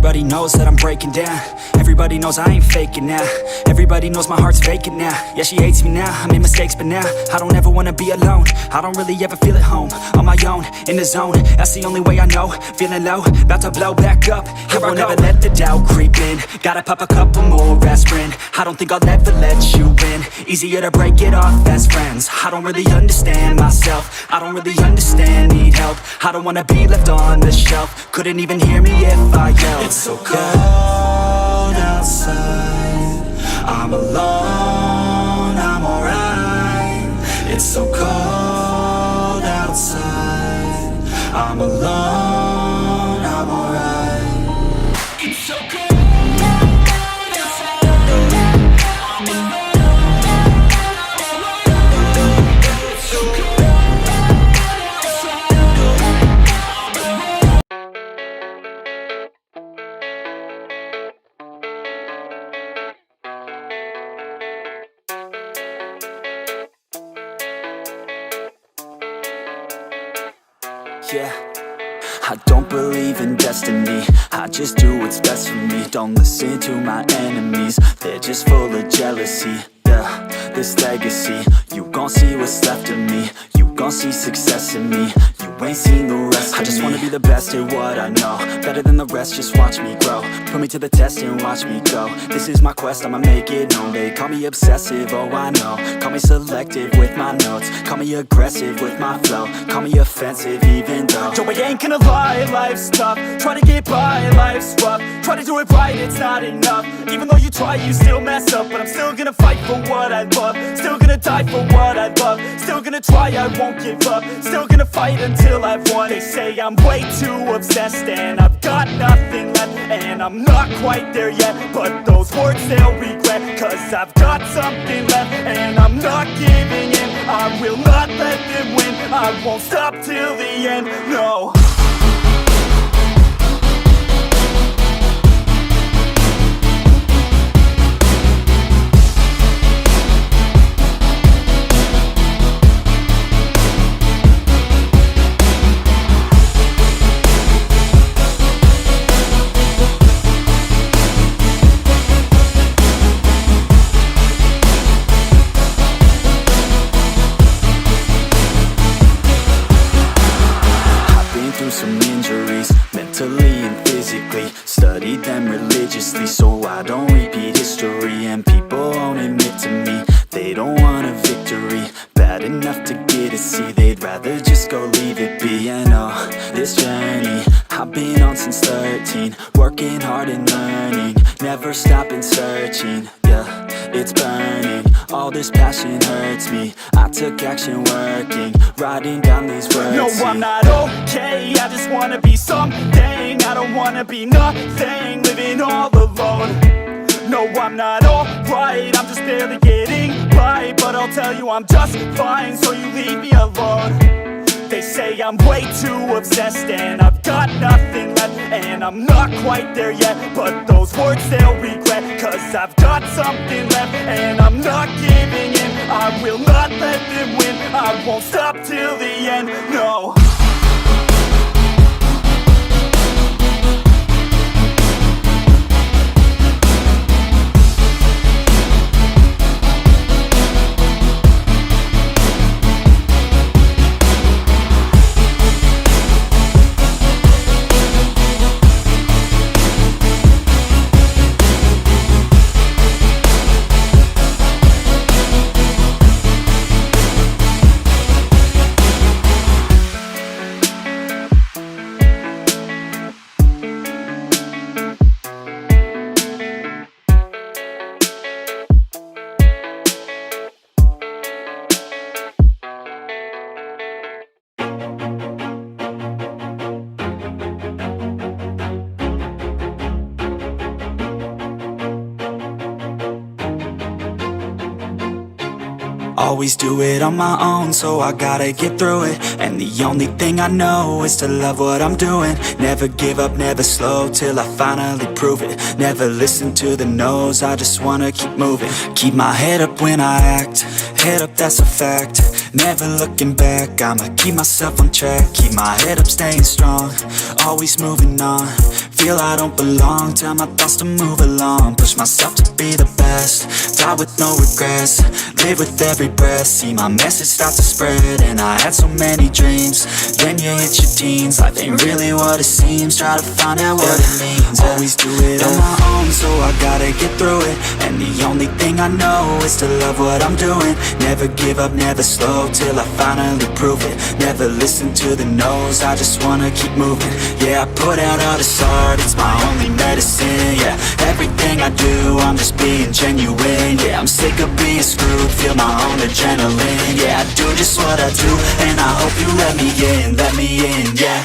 Everybody knows that I'm breaking down. Everybody knows I ain't faking now. Everybody knows my heart's vacant now. Yeah, she hates me now, I made mistakes but now I don't ever wanna be alone. I don't really ever feel at home. On my own, in the zone, that's the only way I know. Feeling low, about to blow back up. I won't ever let the doubt creep in. Gotta pop a couple more aspirin. I don't think I'll ever let you in. Easier to break it off as friends. I don't really understand myself. I don't really understand, need help. I don't wanna be left on the shelf. Couldn't even hear me if I yelled. It's so cold outside, I'm alone, I'm alright. It's so cold outside, I'm alone, I'm alright. It's so cold. Yeah, I don't believe in destiny. I just do what's best for me. Don't listen to my enemies, they're just full of jealousy. Yeah, this legacy, you gon' see what's left of me. You gon' see success in me. You ain't seen the rest of me. I just wanna be the best at what I know. Better than the rest, just watch me grow. Put me to the test and watch me go. This is my quest, I'ma make it known. They call me obsessive, oh I know. Call me selective with my notes. Call me aggressive with my flow. Call me offensive even though Joe, I ain't gonna lie, life's tough. Try to get by, life's rough. Try to do it right, it's not enough. Even though you try, you still mess up. But I'm still gonna fight for what I love. Still gonna die for what I love. Still gonna try, I won't give up. Still gonna fight until I've won. They say I'm way too obsessed and I've got nothing left. And I'm not quite there yet, but those words they'll regret. Cause I've got something left and I'm not giving in. I will not let them win. I won't stop till the end, no. Some injuries, mentally and physically. Studied them religiously so I don't repeat history. And people won't admit to me they don't want a victory. Bad enough to get a C, they'd rather just go leave it be. And oh, this journey I've been on since 13. Working hard and learning, never stopping searching. Yeah, it's burning, all this passion hurts me. I took action working, writing down these words. No, I'm not okay, I just wanna be something. I don't wanna be nothing, living all alone. No, I'm not alright, I'm just barely getting by. But I'll tell you I'm just fine, so you leave me alone. They say I'm way too obsessed and I've got nothing left. And I'm not quite there yet, but those words they'll regret. Cause I've got something left and I'm not giving in. I will not let them win. I won't stop till the end, no. Always do it on my own, so I gotta get through it. And the only thing I know is to love what I'm doing. Never give up, never slow, till I finally prove it. Never listen to the no's, I just wanna keep moving. Keep my head up when I act, head up, that's a fact. Never looking back, I'ma keep myself on track. Keep my head up, staying strong, always moving on. feel I don't belong. Tell my thoughts to move along. Push myself to be the best. Die with no regrets. Live with every breath. See my message start to spread. And I had so many dreams. Then you hit your teens. Life ain't really what it seems. Try to find out what it means. Always do it on my own, so I gotta get through it. And the only thing I know is to love what I'm doing. Never give up, never slow, till I finally prove it. Never listen to the no's, I just wanna keep moving. Yeah, I put out all this art, it's my only medicine. Yeah, everything I do, I'm just being genuine. Yeah, I'm sick of being screwed, feel my own adrenaline. Yeah, I do just what I do, and I hope you let me in, yeah.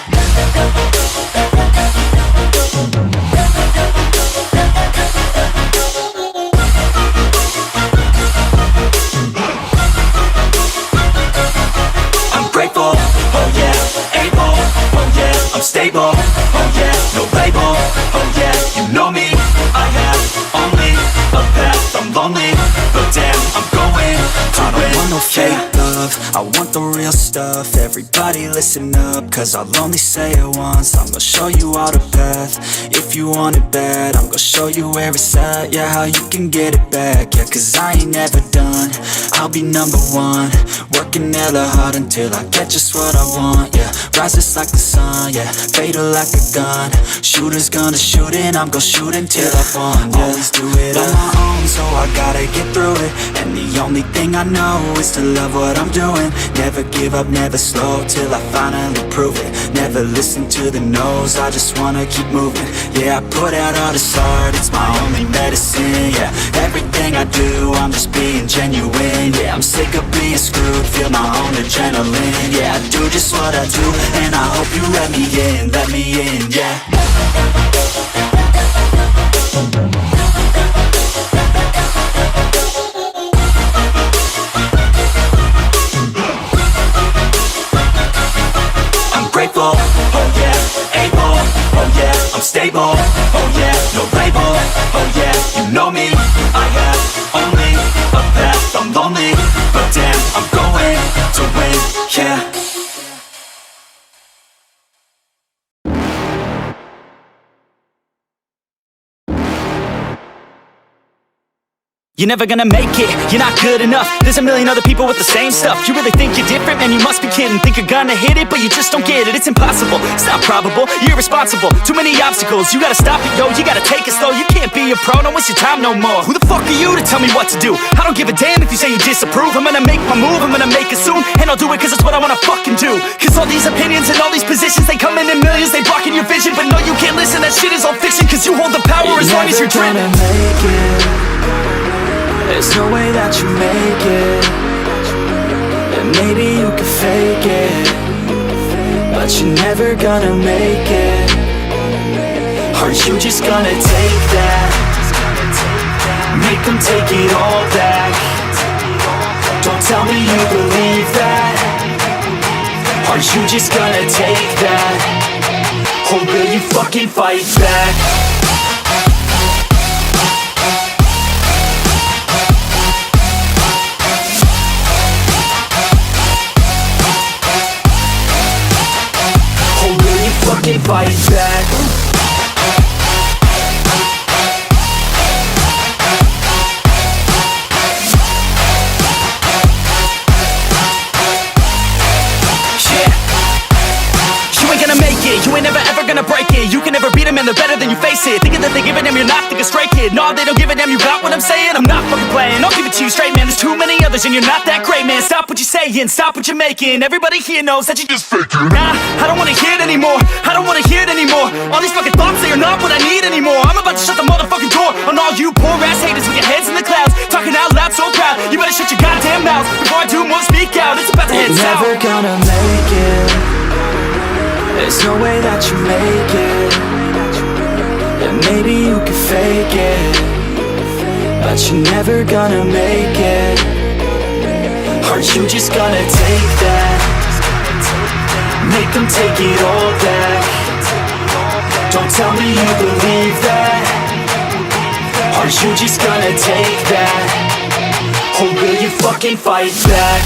Grateful, oh yeah, able, oh yeah, I'm stable, oh yeah, no label, oh yeah, you know me, I have only a path, I'm lonely, but damn, I'm going to I don't want no fake love, I want the real stuff. Everybody listen up, cause I'll only say it once. I'm gonna show you all the path, if you want it bad. I'm gonna show you where it's at, yeah, how you can get it back. Yeah, cause I ain't never done, I'll be number one. Working hella hard until I get just what I want, yeah. Rises like the sun, yeah, fatal like a gun. Shooters gonna shoot and I'm gonna shoot until I won, yeah. Always do it on my own, so I gotta get through it. And the only thing I know is to love what I'm doing. Never give up, never slow, till I finally prove it. Never listen to the no's, I just wanna keep moving. Yeah, I put out all this art, it's my only medicine. Yeah, everything I do, I'm just being genuine. Yeah, I'm sick of being screwed, feel my own adrenaline. Yeah, I do just what I do, and I hope you let me in, yeah. I'm grateful, oh yeah, able, oh yeah, I'm stable, oh yeah, no label, oh yeah, you know me, I have only a path, I'm lonely, but damn, I'm going to win, yeah. You're never gonna make it, you're not good enough. There's a million other people with the same stuff. You really think you're different? Man, you must be kidding. Think you're gonna hit it, but you just don't get it. It's impossible, it's not probable, you're irresponsible. Too many obstacles, you gotta stop it, yo. You gotta take it slow, you can't be a pro. Don't waste your time no more. Who the fuck are you to tell me what to do? I don't give a damn if you say you disapprove. I'm gonna make my move, I'm gonna make it soon. And I'll do it cause it's what I wanna fucking do. Cause all these opinions and all these positions, they come in millions, they blocking your vision. But no, you can't listen, that shit is all fiction. Cause you hold the power as long as you're dreaming. There's no way that you make it. And maybe you can fake it, but you're never gonna make it. Are you just gonna take that? Make them take it all back. Don't tell me you believe that. Are you just gonna take that? Or will you fucking fight back? Fucking fight back. You ain't gonna make it, you ain't never ever gonna break it. You can never beat them and they're better than you face it. Thinking that they give a damn, you're not thinking straight, kid. No, they don't give a damn, you got what I'm saying? I'm not fucking playing, I'll give it to you straight, man. There's too many others and you're not that great, man. Stop what you're saying, stop what you're making. Everybody here knows that you just faking. Nah, I don't wanna hear it anymore, I don't wanna hear it anymore. All these fucking thoughts, they are not what I need anymore. I'm about to shut the motherfucking door on all you poor ass haters with your heads in the clouds, talking out loud so proud. You better shut your goddamn mouth before I do more, speak out. It's about to head south. You're never gonna make it. There's no way that you make it. And maybe you can fake it, but you're never gonna make it. Are you just gonna take that? Make them take it all back. Don't tell me you believe that. Are you just gonna take that? Or will you fucking fight back?